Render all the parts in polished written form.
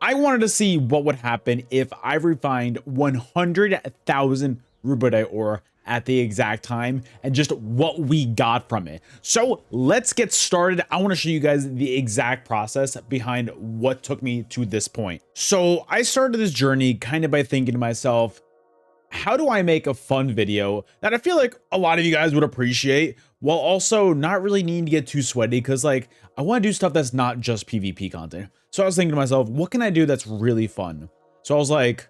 I wanted to see what would happen if I refined 100,000 Rubedite ore at the exact time and just what we got from it. So let's get started. I want to show you guys the exact process behind what took me to this point. So I started this journey kind of by thinking to myself, how do I make a fun video that I feel like a lot of you guys would appreciate while also not really needing to get too sweaty? Because like I want to do stuff that's not just PvP content. So I was thinking to myself, what can I do that's really fun? So I was like,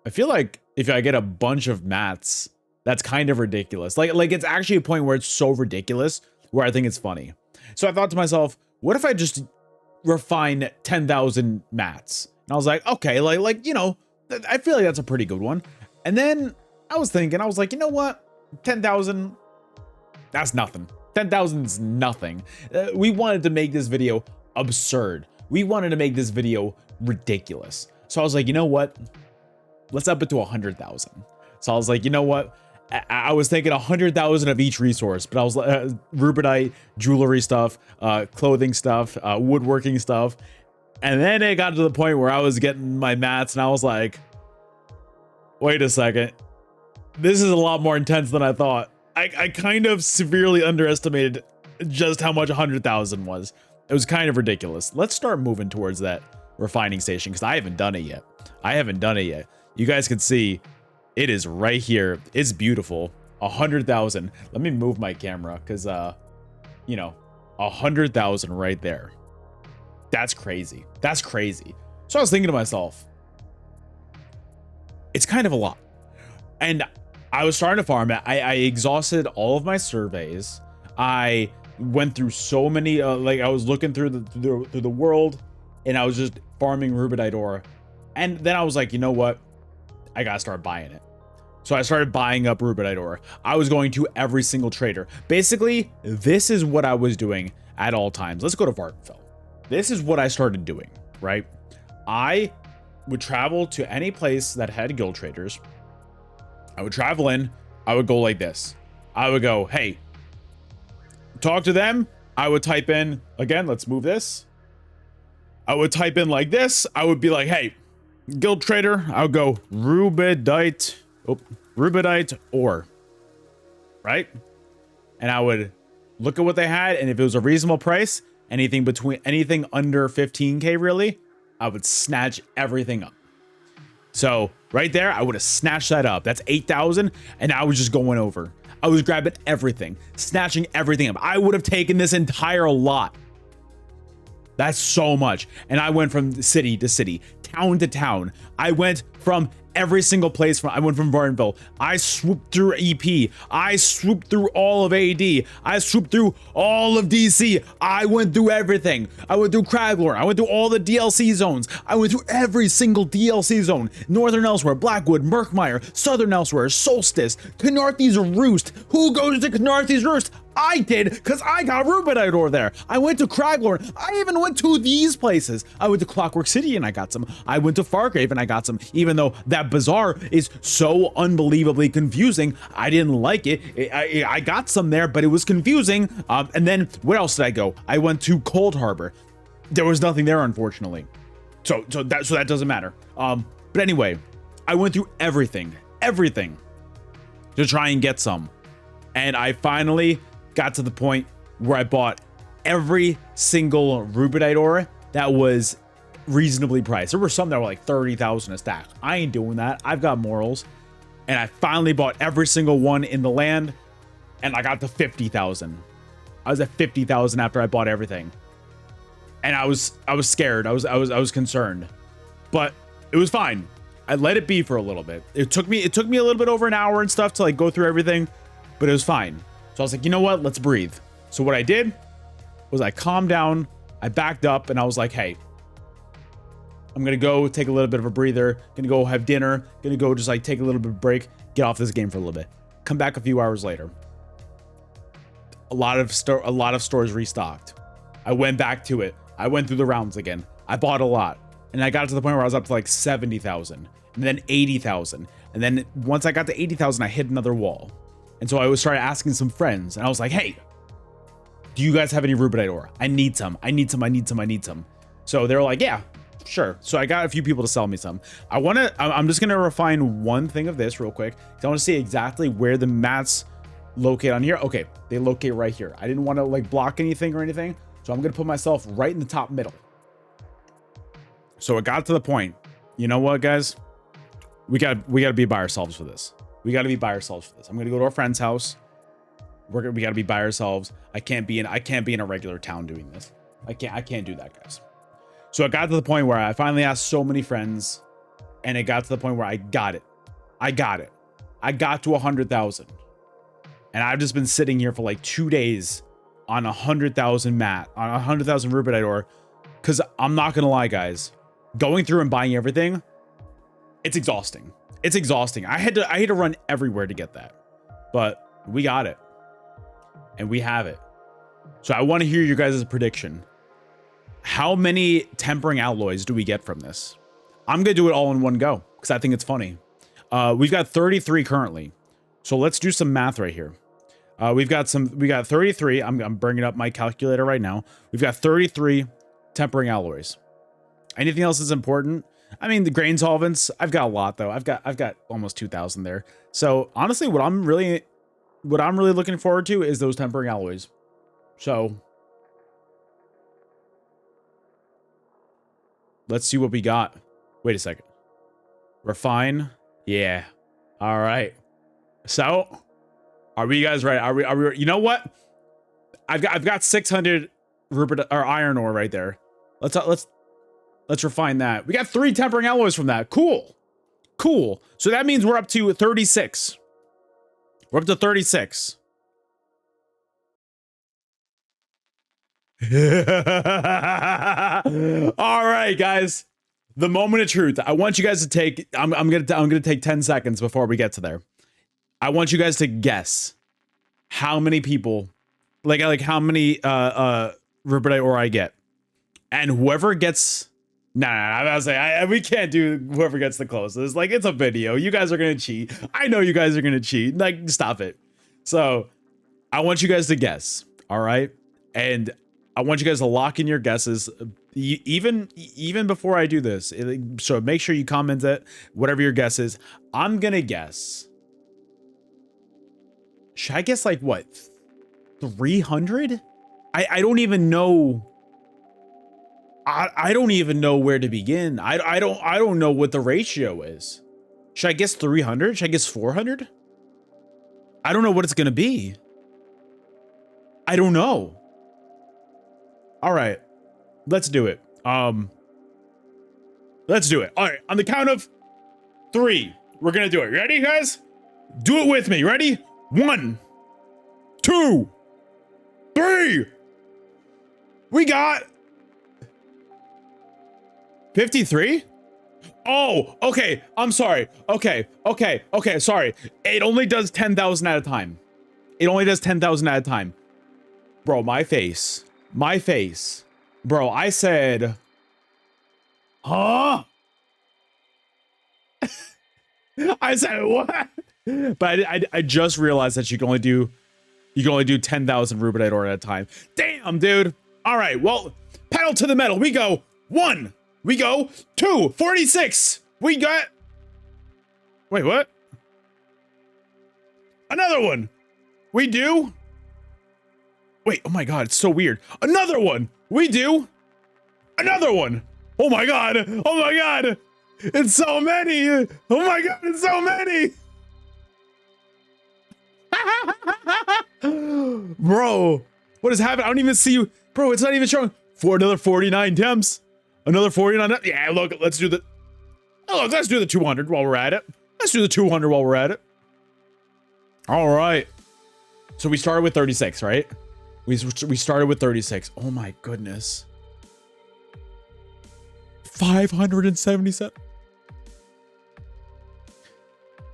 I feel like if I get a bunch of mats, that's kind of ridiculous. Like it's actually a point where it's so ridiculous where I think it's funny. So I thought to myself, what if I just refine 10,000 mats? And I was like, okay, like you know, I feel like that's a pretty good one. And then I was thinking, I was like, you know what? 10,000, that's nothing. 10,000 is nothing. We wanted to make this video absurd. We wanted to make this video ridiculous. So I was like, you know what? Let's up it to 100,000. So I was like, you know what? I was thinking 100,000 of each resource, but I was Rubedite, jewelry stuff, clothing stuff, woodworking stuff. And then it got to the point where I was getting my mats and I was like, wait a second. This is a lot more intense than I thought. I kind of severely underestimated just how much 100,000 was. It was kind of ridiculous. Let's start moving towards that refining station because I haven't done it yet. You guys can see it is right here. It's beautiful. 100,000. Let me move my camera because, you know, 100,000 right there. That's crazy. That's crazy. So I was thinking to myself, it's kind of a lot. And I was starting to farm it. I exhausted all of my surveys. I went through so many, like I was looking through the world and I was just farming Rubedite ore. And then I was like, you know what? I gotta start buying it. So I started buying up Rubedite ore. I was going to every single trader. Basically, this is what I was doing at all times. Let's go to Varkfell. This is what I started doing, right? I would travel to any place that had guild traders. I would travel in. I would go like this. I would go, hey, talk to them. I would type in, again, let's move this. I would type in like this. I would be like, hey, guild trader. I would go Rubedite ore, right? And I would look at what they had. And if it was a reasonable price, anything under 15K really, I would snatch everything up. So right there, I would have snatched that up. That's 8,000. And I was just going over. I was grabbing everything, snatching everything up. I would have taken this entire lot. That's so much. And I went from city to city, town to town. I went from every single place. I went from Varnville. I swooped through EP. I swooped through all of AD. I swooped through all of DC. I went through everything. I went through Craglorn. I went through all the DLC zones. I went through every single DLC zone. Northern Elsewhere, Blackwood, Murkmire, Southern Elsewhere, Solstice, Knarthy's Roost. Who goes to Knarthy's Roost? I did, because I got Rubedite ore there. I went to Craglorn. I even went to these places. I went to Clockwork City and I got some. I went to Fargrave and I got some, even though that bazaar is so unbelievably confusing. I didn't like it. I got some there, but it was confusing. And then where else did I go? I went to Cold Harbor. There was nothing there, unfortunately. So that doesn't matter. But anyway, I went through everything to try and get some. And I finally got to the point where I bought every single Rubedite ore that was reasonably priced. There were some that were like 30,000 a stack. I ain't doing that. I've got morals. And I finally bought every single one in the land and I got to 50,000. I was at 50,000 after I bought everything. And I was scared. I was concerned. But it was fine. I let it be for a little bit. It took me a little bit over an hour and stuff to like go through everything, but it was fine. So I was like, you know what? Let's breathe. So what I did was I calmed down, I backed up, and I was like, hey, I'm going to go take a little bit of a breather, going to go have dinner, going to go just like take a little bit of break, get off this game for a little bit. Come back a few hours later. A lot of stores restocked. I went back to it. I went through the rounds again. I bought a lot. And I got to the point where I was up to like 70,000 and then 80,000. And then once I got to 80,000, I hit another wall. And so I started asking some friends and I was like, hey, do you guys have any Rubedite ore? I need some. So they were like, yeah, Sure. So I got a few people to sell me some. I'm just going to refine one thing of this real quick. I want to see exactly where the mats locate on here. Okay. They locate right here. I didn't want to like block anything or anything. So I'm going to put myself right in the top middle. So it got to the point. You know what, guys? We got to be by ourselves for this. We got to be by ourselves for this. I'm going to go to our friend's house. We got to be by ourselves. I can't be in a regular town doing this. I can't do that, guys. So it got to the point where I finally asked so many friends, and it got to the point where I got it. I got to 100,000. And I've just been sitting here for like 2 days on 100,000 Rubedite ore. Cause I'm not going to lie, guys, going through and buying everything, it's exhausting. It's exhausting. I had to run everywhere to get that, but we got it and we have it. So I want to hear your guys' prediction. How many tempering alloys do we get from this? I'm going to do it all in one go because I think it's funny. We've got 33 currently. So let's do some math right here. We got 33. I'm bringing up my calculator right now. We've got 33 tempering alloys. Anything else is important? I mean, the grain solvents, I've got a lot though. I've got almost 2,000 there. So honestly, what I'm really looking forward to is those tempering alloys. So let's see what we got. Wait a second. Refine. Yeah. All right. So are we guys ready? Are we, you know what? I've got 600 Rubedite or iron ore right there. Let's refine that. We got 3 tempering alloys from that. Cool. Cool. So that means we're up to 36. We're up to 36. All right, guys. The moment of truth. I want you guys to take, I'm gonna take 10 seconds before we get to there. I want you guys to guess how many people, like how many Rubedite ore I get. And whoever gets, I'm about to say, we can't do whoever gets the closest. Like, it's a video. You guys are gonna cheat. I know you guys are gonna cheat. Like, stop it. So I want you guys to guess. All right. And I want you guys to lock in your guesses even before I do this. So make sure you comment it, whatever your guess is. I'm gonna guess. Should I guess like what? 300? I don't even know. I don't even know where to begin. I don't know what the ratio is. Should I guess 300? Should I guess 400? I don't know what it's gonna be. I don't know. All right, let's do it. Let's do it. All right, on the count of 3, we're gonna do it. Ready, guys? Do it with me. Ready? 1, 2, 3. We got 53. Oh, okay. I'm sorry. Okay. Sorry. It only does 10,000 at a time. It only does 10,000 at a time. Bro, my face. Bro, I said, huh? I said what? But I just realized that you can only do 10,000 Rubedite ore at a time. Damn, dude. All right, well, pedal to the metal. We go 1. We go 2. 46. We got. Wait, what? Another one. We do. Wait, oh my God, it's so weird. Another one. We do. Another one. Oh my God. Oh my God. It's so many. Oh my God, it's so many. Bro, what is happening? I don't even see you. Bro, it's not even showing. For another 49 temps. Another 49. Yeah, look, let's do the. Oh, look, let's do the 200 while we're at it. Let's do the 200 while we're at it. All right. So we started with 36, right? We started with 36. Oh my goodness. 577.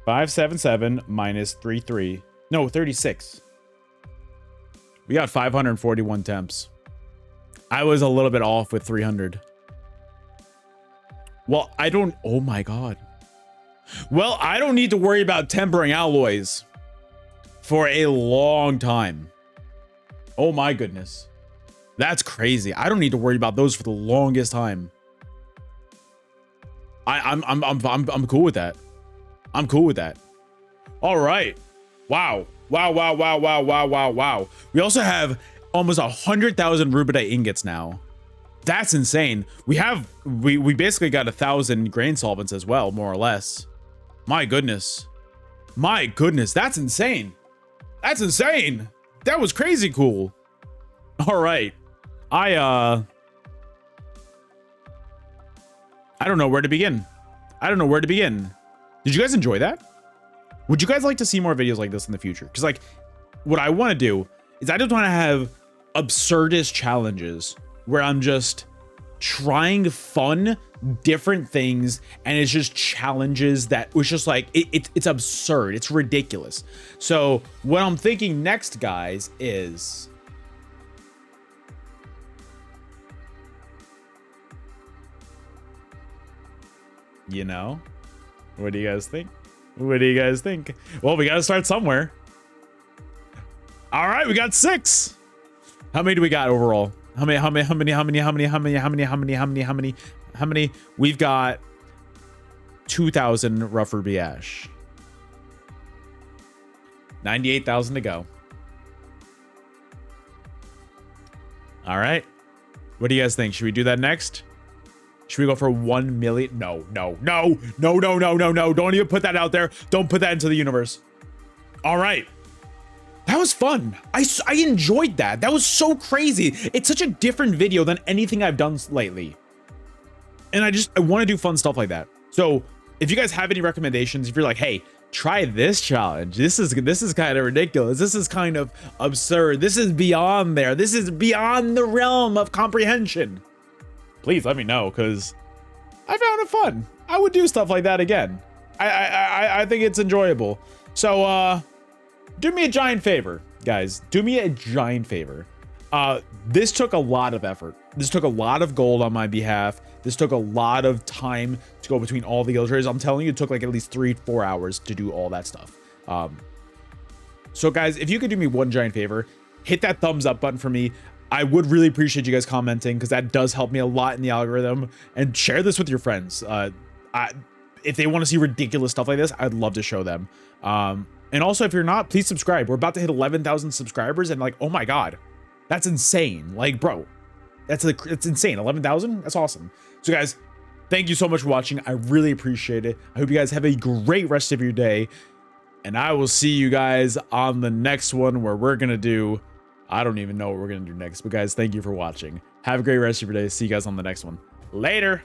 577 minus 33. No, 36. We got 541 temps. I was a little bit off with 300. Well, I don't. Oh my God. Well, I don't need to worry about tempering alloys for a long time. Oh my goodness. That's crazy. I don't need to worry about those for the longest time. I'm cool with that. I'm cool with that. All right. Wow. Wow. We also have almost 100,000 Rubedite ingots now. That's insane. We basically got 1,000 grain solvents as well, more or less. My goodness. That's insane. That was crazy cool. All right. I don't know where to begin. Did you guys enjoy that? Would you guys like to see more videos like this in the future? Because like what I want to do is I just want to have absurdist challenges where I'm just trying fun, different things, and it's just challenges that was just like it's absurd, it's ridiculous. So what I'm thinking next, guys, is what do you guys think? Well, we gotta start somewhere. All right, we got 6. How many do we got overall? How many? We've got 2,000 rough ruby ash. 98,000 to go. All right. What do you guys think? Should we do that next? Should we go for 1 million? No. Don't even put that out there. Don't put that into the universe. All right. That was fun. I enjoyed that. That was so crazy. It's such a different video than anything I've done lately. And I want to do fun stuff like that. So if you guys have any recommendations, if you're like, hey, try this challenge. This is kind of ridiculous. This is kind of absurd. This is beyond there. This is beyond the realm of comprehension. Please let me know, because I found it fun. I would do stuff like that again. I think it's enjoyable. So do me a giant favor, guys. Do me a giant favor. This took a lot of effort. This took a lot of gold on my behalf. This took a lot of time to go between all the guild trades. I'm telling you, it took like at least 3-4 hours to do all that stuff. So guys, if you could do me one giant favor, hit that thumbs up button for me. I would really appreciate you guys commenting, because that does help me a lot in the algorithm. And share this with your friends. If they want to see ridiculous stuff like this, I'd love to show them. And also, if you're not, please subscribe. We're about to hit 11,000 subscribers, and like, oh my god, that's insane. Like, bro, it's insane. 11,000, that's awesome. So guys, thank you so much for watching. I really appreciate it. I hope you guys have a great rest of your day, and I will see you guys on the next one, where we're gonna do, I don't even know what we're gonna do next, but guys, thank you for watching. Have a great rest of your day. See you guys on the next one. Later.